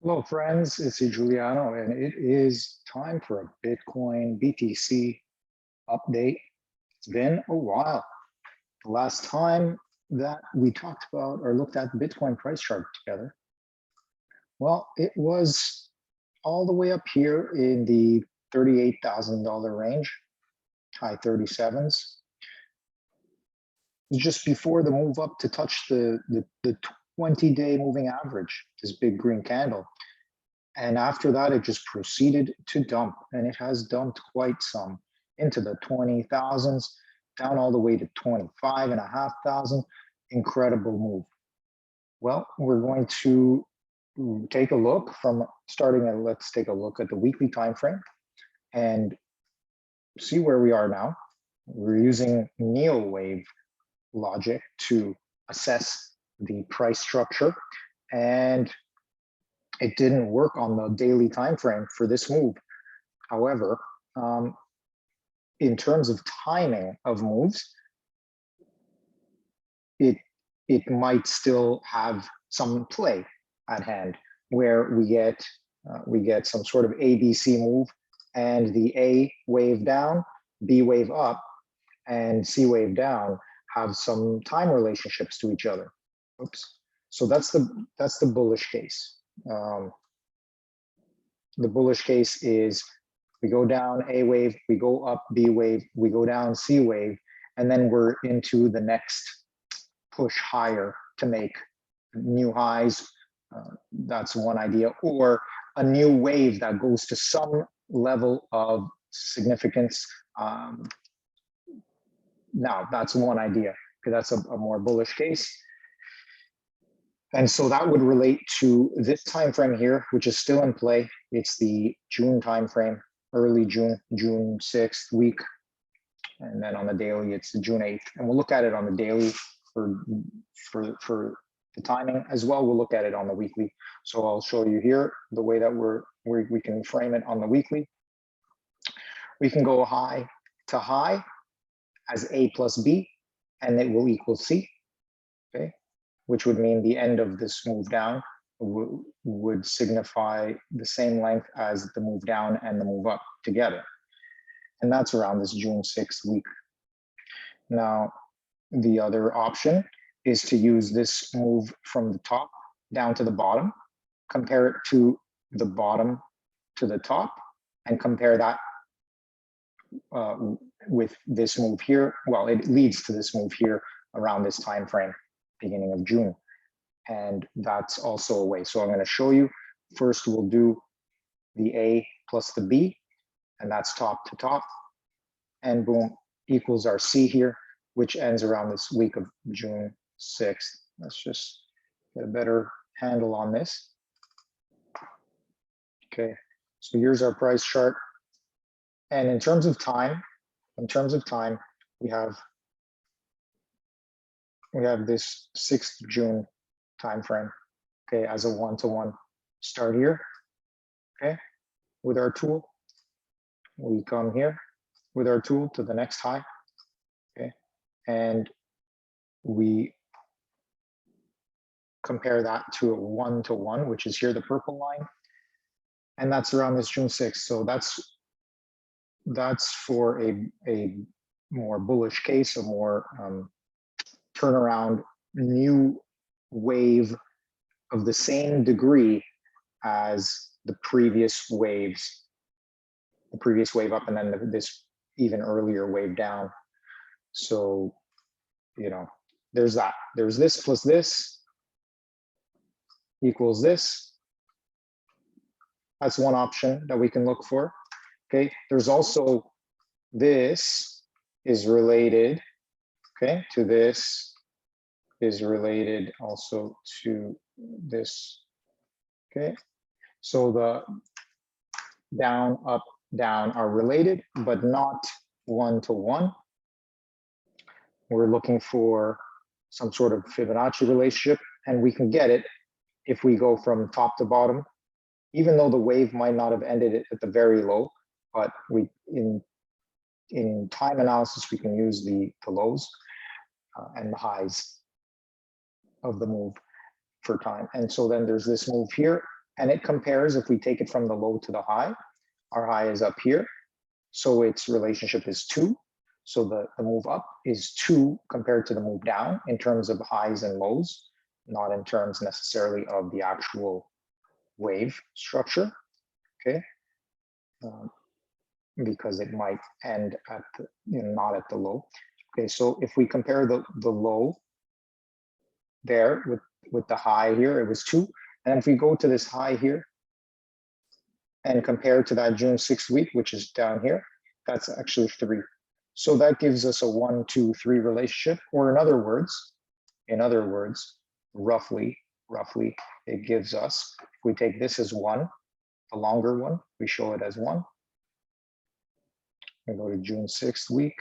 Hello, friends. It's Giuliano, and it is time for a Bitcoin BTC update. It's been a while. The last time that we talked about or looked at the Bitcoin price chart together, well, it was all the way up here in the $38,000 range, high 37s. Just before the move up to touch the 20-day moving average, this big green candle. And after that, it just proceeded to dump, and it has dumped quite some into the 20,000s, down all the way to 25,500. Incredible move. Well, we're going to take a look from starting at, let's take a look at the weekly time frame and see where we are now. We're using Neo Wave logic to assess the price structure, and it didn't work on the daily time frame for this move. However, in terms of timing of moves, it might still have some play at hand, where we get some sort of ABC move, and the A wave down, B wave up, and C wave down have some time relationships to each other. Oops. So that's the bullish case. The bullish case is we go down A wave, we go up B wave, we go down C wave, and then we're into the next push higher to make new highs. That's one idea, or a new wave that goes to some level of significance. Now, that's one idea, because that's a more bullish case. And so that would relate to this time frame here, which is still in play. It's the June time frame, early June, June 6th week. And then on the daily, it's the June 8th. And we'll look at it on the daily for the timing as well. We'll look at it on the weekly. So I'll show you here the way that we can frame it on the weekly. We can go high to high as A plus B, and it will equal C, okay? Which would mean the end of this move down would signify the same length as the move down and the move up together. And that's around this June 6th week. Now, the other option is to use this move from the top down to the bottom, compare it to the bottom to the top, and compare that with this move here. Well, it leads to this move here around this time frame, beginning of June. And that's also a way. So I'm going to show you. First, we'll do the A plus the B, and that's top to top. And boom, equals our C here, which ends around this week of June 6th. Let's just get a better handle on this. Okay, so here's our price chart. And in terms of time, we have this 6th June time frame, okay, as a one-to-one start here, okay, with our tool. We come here with our tool to the next high, okay, and we compare that to a one-to-one, which is here, the purple line, and that's around this June 6th. So that's for a more bullish case, a more turnaround new wave of the same degree as the previous waves, the previous wave up, and then this even earlier wave down. So, you know, there's that. There's this plus this equals this. That's one option that we can look for. Okay, there's also this is related, okay, to this is related also to this, okay? So the down, up, down are related, but not one-to-one. We're looking for some sort of Fibonacci relationship, and we can get it if we go from top to bottom, even though the wave might not have ended it at the very low, but we in time analysis, we can use the lows and the highs of the move for time. And so then there's this move here, And it compares, if we take it from the low to the high, our high is up here. So its relationship is 2. So the move up is 2 compared to the move down in terms of highs and lows, not in terms necessarily of the actual wave structure, okay? Because it might end at the, not at the low. Okay, so if we compare the low there with the high here, it was 2. And if we go to this high here and compare to that June 6th week, which is down here, that's actually 3. So that gives us a 1, 2, 3 relationship, or in other words, roughly, it gives us, if we take this as 1, the longer one, we show it as 1. We go to June 6th week,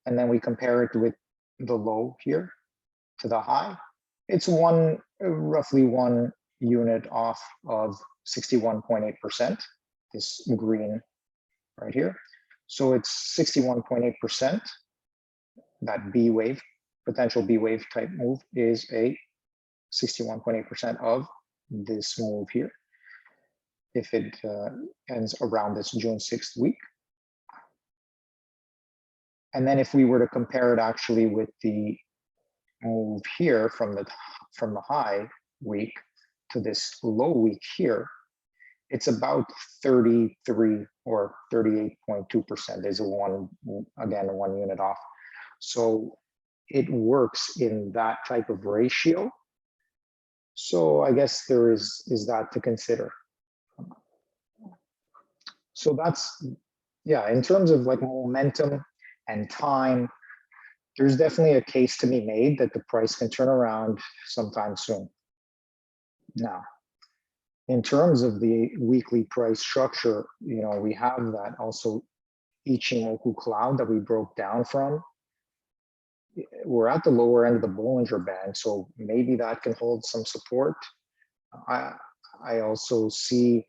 and then we compare it with the low here to the high. It's roughly 1 unit off of 61.8%, this green right here. So it's 61.8%. That B wave, potential B wave type move, is a 61.8% of this move here, if it ends around this June 6th week. And then if we were to compare it actually with the move here from the high week to this low week here, it's about 33 or 38.2%. There's one unit off. So it works in that type of ratio. So I guess there is that to consider. So that's, yeah, in terms of like momentum and time, there's definitely a case to be made that the price can turn around sometime soon. Now, in terms of the weekly price structure, we have that also Ichimoku cloud that we broke down from. We're at the lower end of the Bollinger Band, so maybe that can hold some support. I also see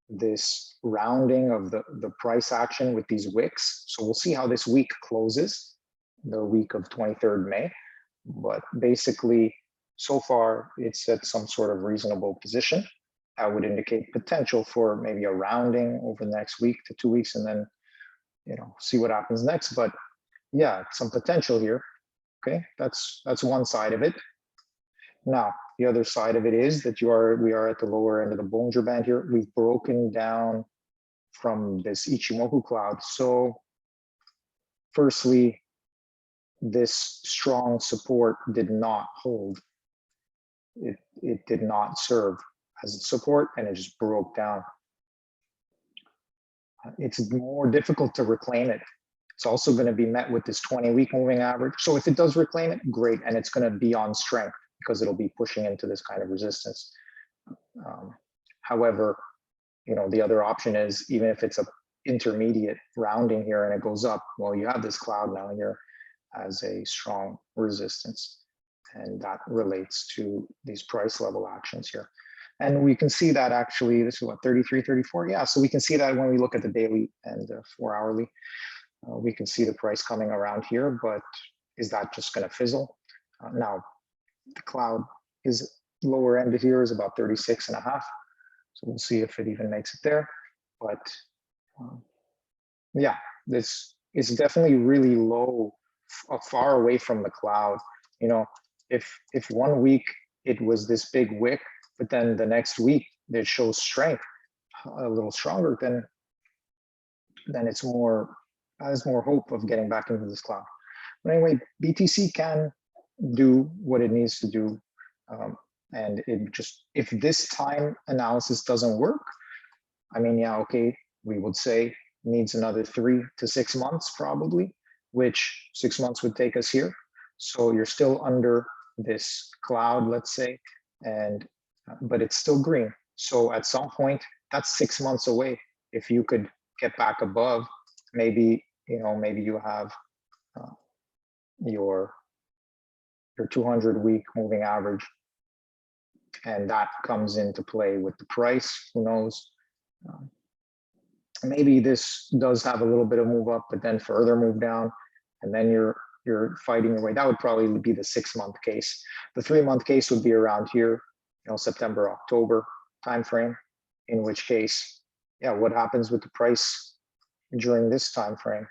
this rounding of the price action with these wicks. So we'll see how this week closes, the week of 23rd May. But basically, so far, it's at some sort of reasonable position. That would indicate potential for maybe a rounding over the next week to 2 weeks, and then, see what happens next. But yeah, some potential here. Okay, that's one side of it. Now, the other side of it is that we are at the lower end of the Bollinger Band here. We've broken down from this Ichimoku cloud. So firstly, this strong support did not hold. It did not serve as a support, and it just broke down. It's more difficult to reclaim it. It's also going to be met with this 20-week moving average. So if it does reclaim it, great, and it's going to be on strength because it'll be pushing into this kind of resistance. However, the other option is, even if it's a intermediate rounding here and it goes up, well, you have this cloud now here as a strong resistance, and that relates to these price level actions here. And we can see that actually, this is what, 33, 34? Yeah, so we can see that when we look at the daily and 4 hourly, we can see the price coming around here, but is that just going to fizzle? Now, the cloud is lower end here is about 36.5. So we'll see if it even makes it there. But yeah, this is definitely really low, far away from the cloud. If 1 week it was this big wick, but then the next week it shows strength a little stronger, then it's has more hope of getting back into this cloud. But anyway, BTC can do what it needs to do. And if this time analysis doesn't work, I mean, yeah, okay, we would say needs another 3 to 6 months probably, which 6 months would take us here. So you're still under this cloud, let's say, but it's still green. So at some point, that's 6 months away. If you could get back above, maybe you have your 200-week moving average, and that comes into play with the price. Who knows? Maybe this does have a little bit of move up, but then further move down, and then you're fighting your way. That would probably be the 6-month case. The 3-month case would be around here, September, October timeframe. in which case, yeah, what happens with the price during this time frame?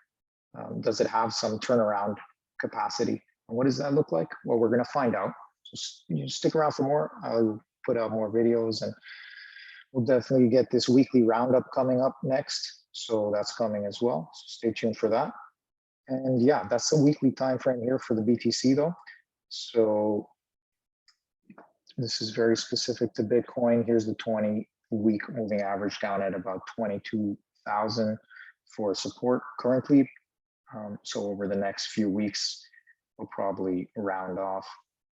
Does it have some turnaround capacity? And what does that look like? Well, we're going to find out. So you stick around for more. I'll put out more videos, and we'll definitely get this weekly roundup coming up next. So that's coming as well. So stay tuned for that. And yeah, that's the weekly time frame here for the BTC though. So this is very specific to Bitcoin. Here's the 20-week moving average down at about 22,000 for support currently. So over the next few weeks, we'll probably round off.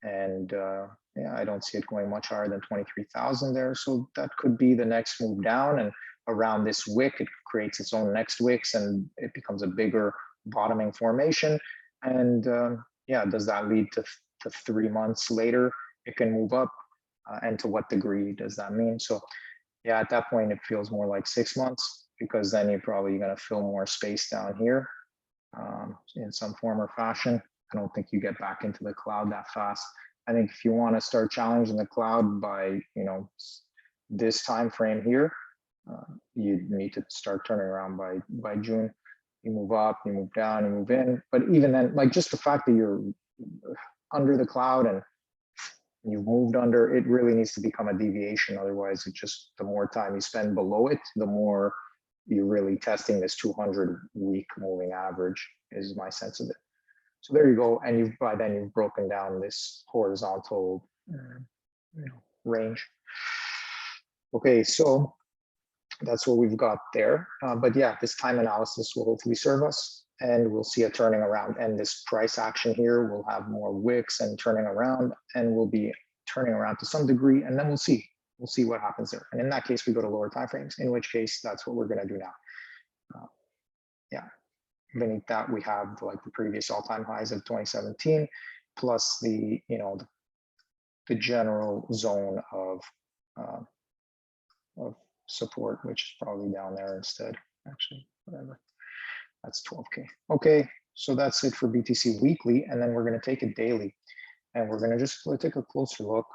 And yeah, I don't see it going much higher than 23,000 there. So that could be the next move down. And around this wick, it creates its own next wicks and it becomes a bigger bottoming formation. And yeah, does that lead to 3 months later? It can move up. And to what degree does that mean? So yeah, at that point, it feels more like 6 months, because then you're probably going to fill more space down here in some form or fashion. I don't think you get back into the cloud that fast. I think if you want to start challenging the cloud by, you know, this time frame here, you need to start turning around by June. You move up, you move down, you move in. But even then, like, just the fact that you're under the cloud and you've moved under, it really needs to become a deviation. Otherwise, it just, the more time you spend below it, the more you're really testing this 200-week moving average, is my sense of it. So there you go. And by then you've broken down this horizontal range. Okay, so that's what we've got there. But yeah, this time analysis will hopefully serve us, and we'll see a turning around. And this price action here will have more wicks and turning around, and we'll be turning around to some degree, and then we'll see what happens there. And in that case, we go to lower timeframes, in which case that's what we're going to do now. Yeah. Beneath that, we have like the previous all-time highs of 2017, plus the, you know, the general zone of support, which is probably down there instead. Actually, whatever. That's 12K. Okay, so that's it for BTC weekly, and then we're going to take it daily, and we're going to just take a closer look.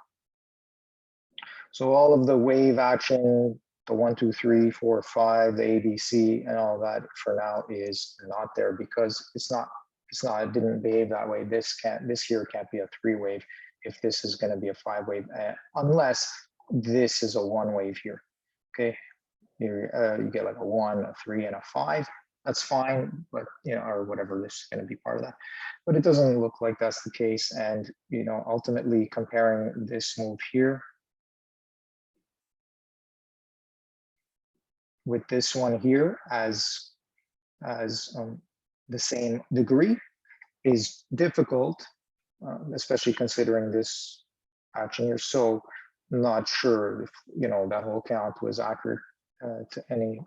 So all of the wave action, the 1, 2, 3, 4, 5, the ABC, and all that for now is not there, because it didn't behave that way. This here can't be a 3-wave if this is going to be a 5-wave, unless this is a 1-wave here. Okay, you get like a 1, a 3, and a 5. That's fine, but you know, or whatever, this is going to be part of that. But it doesn't look like that's the case. And you know, ultimately comparing this move here with this one here as the same degree is difficult, especially considering this action here. So not sure if, you know, that whole count was accurate to any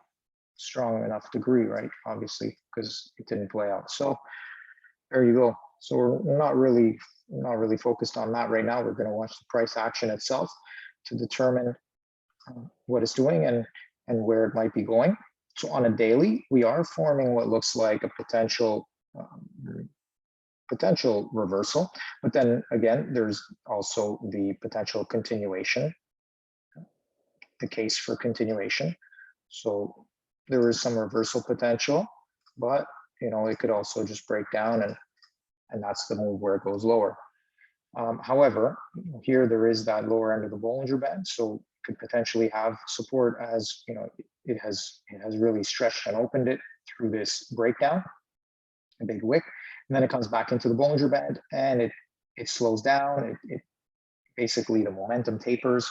strong enough degree, right? Obviously, because it didn't play out. So there you go. So we're not really focused on that right now. We're going to watch the price action itself to determine what it's doing and where it might be going. So on a daily, we are forming what looks like a potential reversal, but then again, there's also the potential continuation, the case for continuation. So there is some reversal potential, but you know, it could also just break down, and that's the move where it goes lower. However, here there is that lower end of the Bollinger Band, so could potentially have support, as you know, it has really stretched and opened it through this breakdown, a big wick, and then it comes back into the Bollinger Band, and it slows down. It basically, the momentum tapers.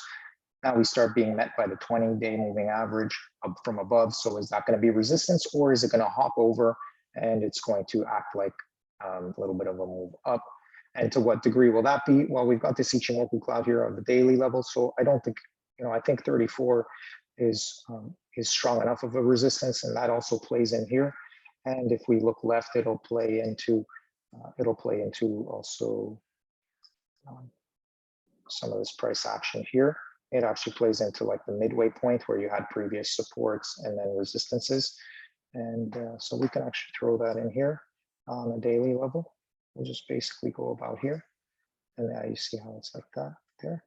Now we start being met by the 20-day moving average up from above. So is that going to be resistance, or is it going to hop over and it's going to act like a little bit of a move up? And to what degree will that be? Well, we've got this Ichimoku cloud here on the daily level, so I don't think, you know, I think 34 is strong enough of a resistance, and that also plays in here. And if we look left, it'll play into also some of this price action here. It actually plays into like the midway point where you had previous supports and then resistances. And so we can actually throw that in here on a daily level. We'll just basically go about here. And now you see how it's like that there.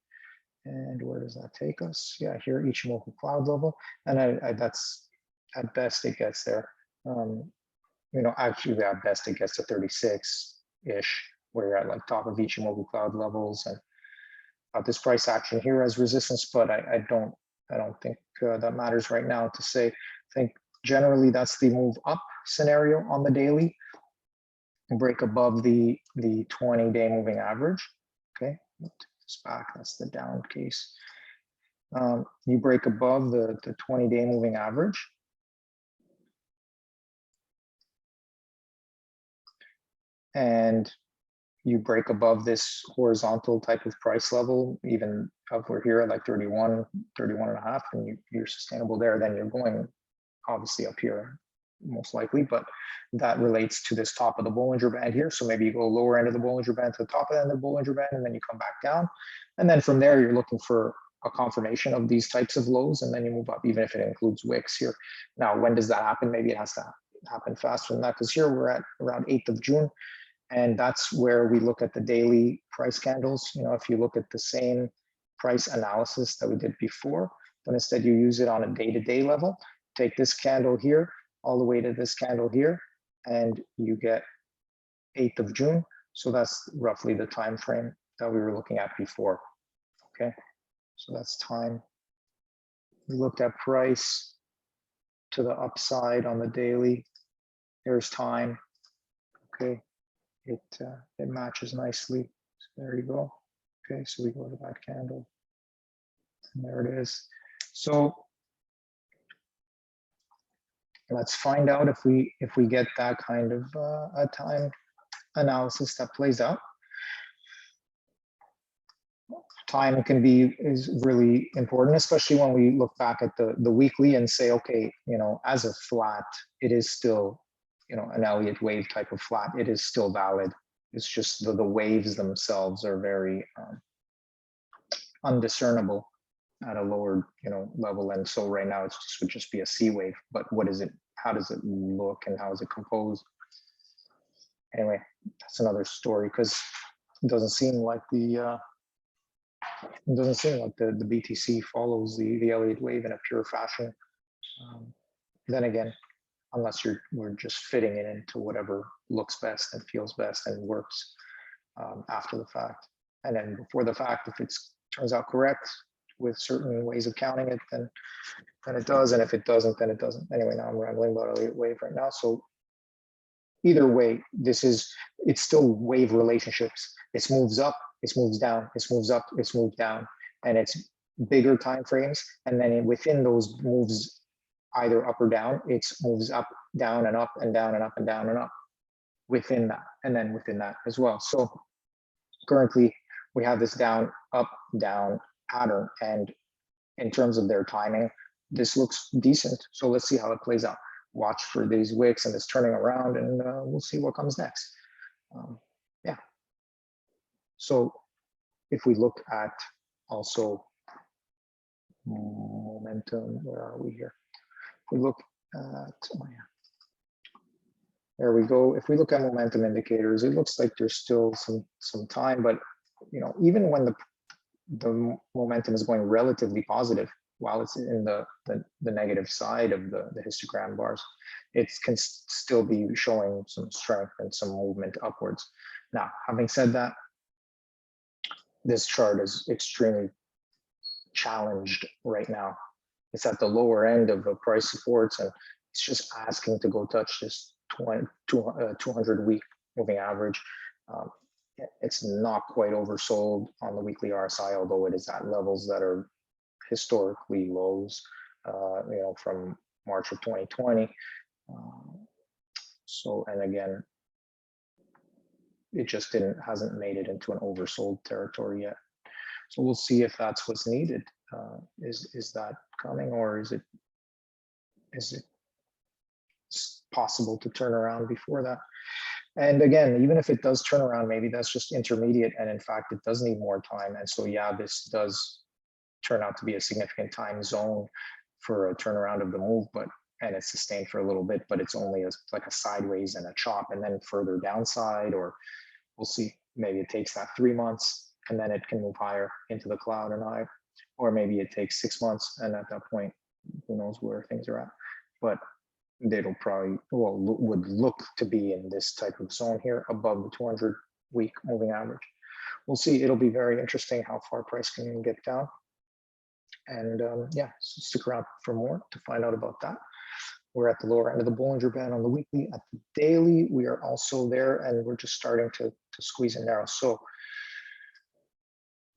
And where does that take us? Yeah, here, Ichimoku cloud level. And that's, at best, it gets there. Actually, at best, it gets to 36-ish, where you're at like top of Ichimoku cloud levels, and this price action here as resistance, but I don't think that matters right now to say. I think generally that's the move up scenario on the daily. Break above the 20-day moving average. Okay, take this back. That's the down case. You break above the 20-day moving average. And you break above this horizontal type of price level, even if we're here at like 31 and a half, and you're sustainable there, then you're going obviously up here most likely, but that relates to this top of the Bollinger Band here. So maybe you go lower end of the Bollinger Band to the top end of the Bollinger Band, and then you come back down. And then from there, you're looking for a confirmation of these types of lows, and then you move up, even if it includes wicks here. Now, when does that happen? Maybe it has to happen faster than that, because here we're at around 8th of June. And that's where we look at the daily price candles. If you look at the same price analysis that we did before, but instead you use it on a day-to-day level, take this candle here, all the way to this candle here, and you get 8th of June. So that's roughly the time frame that we were looking at before. Okay, so that's time. We looked at price to the upside on the daily. There's time. Okay, it matches nicely. So there you go. Okay, so we go to that candle, and there it is. So let's find out if we get that kind of a time analysis that plays out. Time is really important, especially when we look back at the weekly and say, okay, as a flat, it is still, an Elliott wave type of flat. It is still valid. It's just the waves themselves are very undiscernible at a lower, level. And so right now it would just be a C wave. But what is it? How does it look, and how is it composed? Anyway, that's another story, because it doesn't seem like the BTC follows the Elliott wave in a pure fashion. Then again, unless we're just fitting it into whatever looks best and feels best and works after the fact. And then before the fact, if it turns out correct with certain ways of counting it, then it does. And if it doesn't, then it doesn't. Anyway, now I'm rambling about Elliott wave right now. So either way, it's still wave relationships. It moves up, it moves down, it moves up, it moves down, and it's bigger time frames. And then within those moves, either up or down, it moves up, down, and up, and down, and up, and down, and up within that, and then within that as well. So currently, we have this down, up, down pattern, and in terms of their timing, this looks decent. So let's see how it plays out. Watch for these wicks and this turning around, and we'll see what comes next. Yeah. So if we look at also momentum, where are we here? If we look at, there we go. If we look at momentum indicators, it looks like there's still some time, but even when the momentum is going relatively positive, while it's in the negative side of the histogram bars, it can still be showing some strength and some movement upwards. Now, having said that, this chart is extremely challenged right now. It's at the lower end of the price supports, and it's just asking to go touch this 200-week moving average. It's not quite oversold on the weekly RSI, although it is at levels that are historically lows, from March of 2020. So, and again, it just hasn't made it into an oversold territory yet. So we'll see if that's what's needed. Is that coming, or is it possible to turn around before that? And again, even if it does turn around, maybe that's just intermediate, and in fact, it does need more time. And so, yeah, this does turn out to be a significant time zone for a turnaround of the move, and it's sustained for a little bit, but it's only like a sideways and a chop, and then further downside, or we'll see. Maybe it takes that 3 months, and then it can move higher into the cloud and higher. Or maybe it takes 6 months, and at that point, who knows where things are at. But it'll probably, well, would look to be in this type of zone here above the 200-week moving average. We'll see. It'll be very interesting how far price can get down. And yeah, so stick around for more to find out about that. We're at the lower end of the Bollinger Band on the weekly. At the daily, we are also there, and we're just starting to squeeze and narrow. So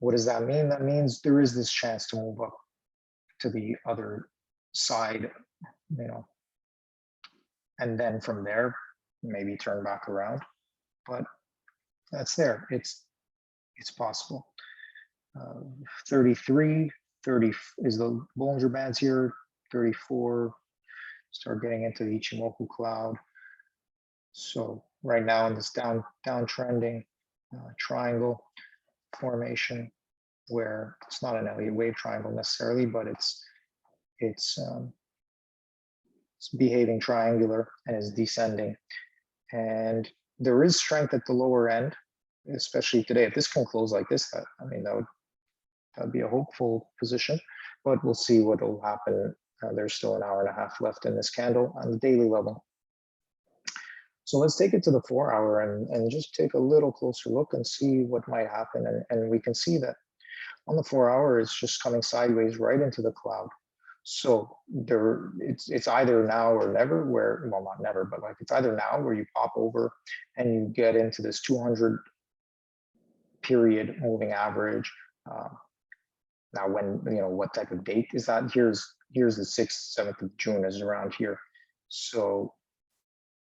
what does that mean? That means there is this chance to move up to the other side, you know, and then from there, maybe turn back around. But that's there. It's possible. 33, 30 is the Bollinger Bands here. 34, start getting into the Ichimoku cloud. So right now in this downtrending triangle formation, where it's not an Elliott wave triangle necessarily, but it's behaving triangular and is descending. And there is strength at the lower end, especially today. If this can close like this, I mean, that'd be a hopeful position, but we'll see what will happen. There's still an hour and a half left in this candle on the daily level. So let's take it to the 4 hour and just take a little closer look and see what might happen. And we can see that on the 4 hour, it's just coming sideways right into the cloud. So it's either now or never, where, well, not never, but like it's either now where you pop over and you get into this 200 period moving average. Now, when, you know, what type of date is that? Here's the 6th, 7th of June is around here. So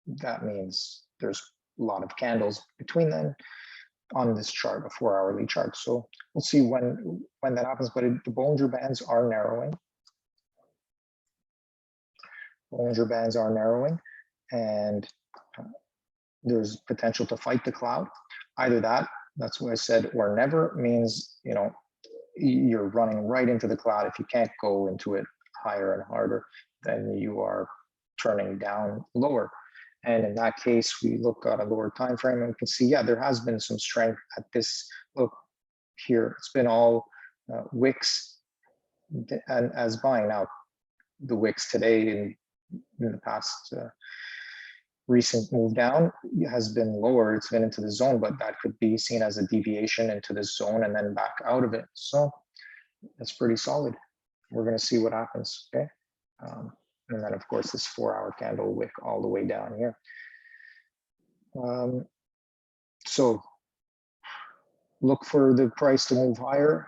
that means there's a lot of candles between them on this chart, a 4 hourly chart. So we'll see when that happens, but the Bollinger Bands are narrowing. Bollinger Bands are narrowing, and there's potential to fight the cloud. Either that's what I said, or never means, you know, you're running right into the cloud. If you can't go into it higher and harder, then you are turning down lower. And in that case, we look at a lower time frame and we can see, yeah, there has been some strength at this. Look here, it's been all wicks and as buying. Now, the wicks today in the past recent move down has been lower. It's been into the zone, but that could be seen as a deviation into the zone and then back out of it. So that's pretty solid. We're going to see what happens. Okay. And then of course this 4 hour candle wick all the way down here. So look for the price to move higher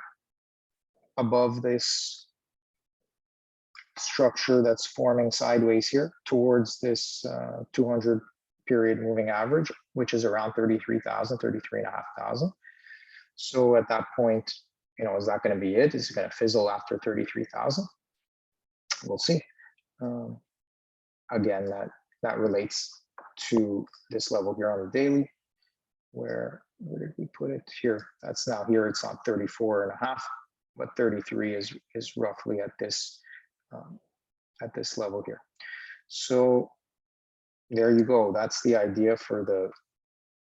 above this structure that's forming sideways here towards this 200 period moving average, which is around 33,000, 33,500. So at that point, you know, is that going to be it? Is it going to fizzle after 33,000? We'll see. Again, that relates to this level here on the daily, where did we put it here? That's now here. It's on 34.5, but 33 is roughly at this level here. So there you go. That's the idea for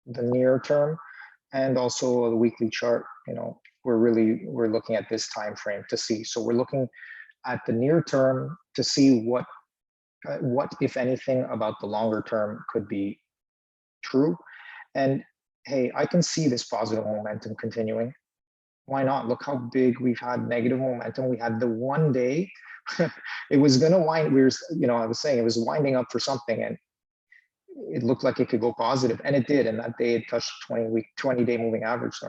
the near term, and also the weekly chart. You know, we're looking at this time frame to see. So we're looking at the near term to see what if anything about the longer term could be true. And hey, I can see this positive momentum continuing. Why not? Look how big we've had negative momentum. We had the one day it was going to wind. I was saying it was winding up for something, and it looked like it could go positive, and it did. And that day it touched 20-day moving average,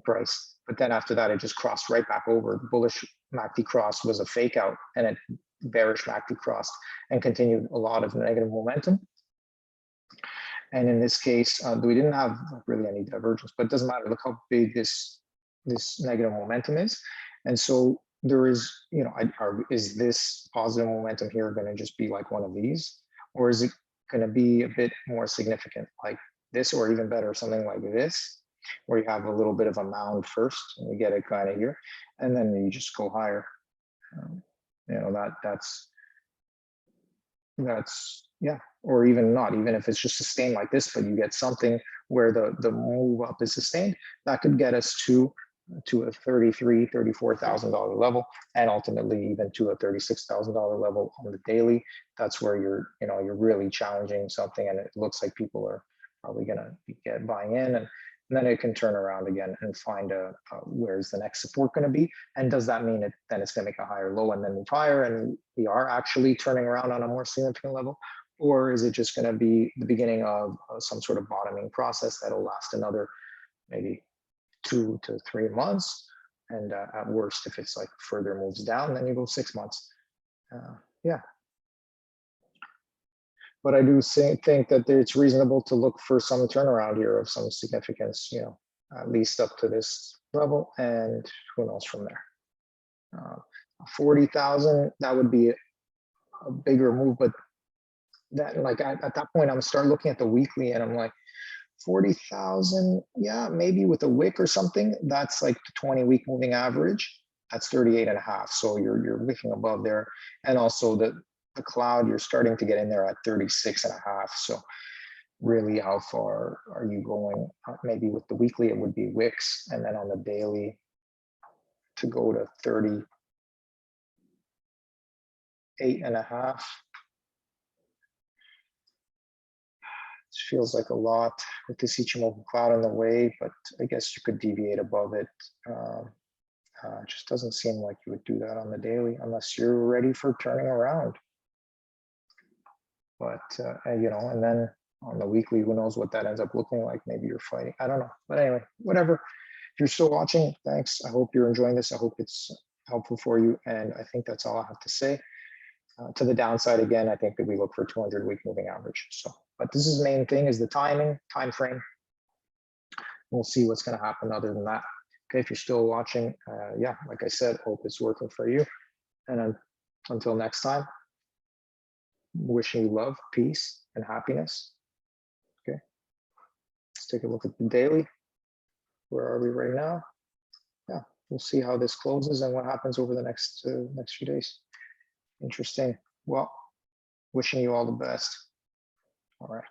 price. But then after that, it just crossed right back over. Bullish MACD cross was a fake out, and it bearish MACD crossed and continued a lot of negative momentum. And in this case, we didn't have really any divergence, but it doesn't matter. Look how big this negative momentum is. And so there is, you know, is this positive momentum here going to just be like one of these, or is it going to be a bit more significant like this, or even better, something like this, where you have a little bit of a mound first and you get it kind of here, and then you just go higher. You know, that's yeah, or even not, even if it's just sustained like this, but you get something where the move up is sustained, that could get us to to a $33,000, $34,000 level, and ultimately even to a $36,000 level on the daily. That's where you're really challenging something, and it looks like people are probably going to get buying in, and then it can turn around again and find where's the next support going to be, and does that mean then it's going to make a higher low and then move higher, and we are actually turning around on a more significant level, or is it just going to be the beginning of some sort of bottoming process that'll last another maybe 2 to 3 months, and at worst, if it's like further moves down, then you go 6 months. Yeah, but I do think that it's reasonable to look for some turnaround here of some significance, at least up to this level, and who knows from there. 40,000, that would be a bigger move, but that, like, at that point, I'm starting looking at the weekly, and I'm like, 40,000, yeah, maybe with a wick or something. That's like the 20-week moving average. That's 38.5. So you're wicking above there, and also the cloud, you're starting to get in there at 36.5. So really, how far are you going? Maybe with the weekly, it would be wicks, and then on the daily, to go to 38.5. Feels like a lot with this Ichimoku cloud in the way, but I guess you could deviate above it. It just doesn't seem like you would do that on the daily unless you're ready for turning around. But and then on the weekly, who knows what that ends up looking like? Maybe you're fighting, I don't know. But anyway, whatever. If you're still watching, thanks. I hope you're enjoying this. I hope it's helpful for you, and I think that's all I have to say. To the downside, again, I think that we look for 200-week moving average. So, but this is the main thing, is the time frame. We'll see what's going to happen other than that. Okay, if you're still watching, yeah, like I said, hope it's working for you. And until next time, wishing you love, peace, and happiness. Okay, let's take a look at the daily. Where are we right now? Yeah, we'll see how this closes and what happens over the next few days. Interesting. Well, wishing you all the best. All right.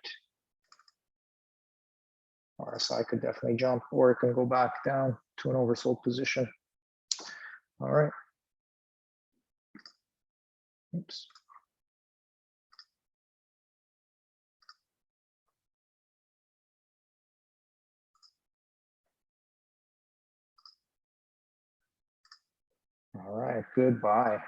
RSI could definitely jump, or it can go back down to an oversold position. All right. Oops. All right. Goodbye.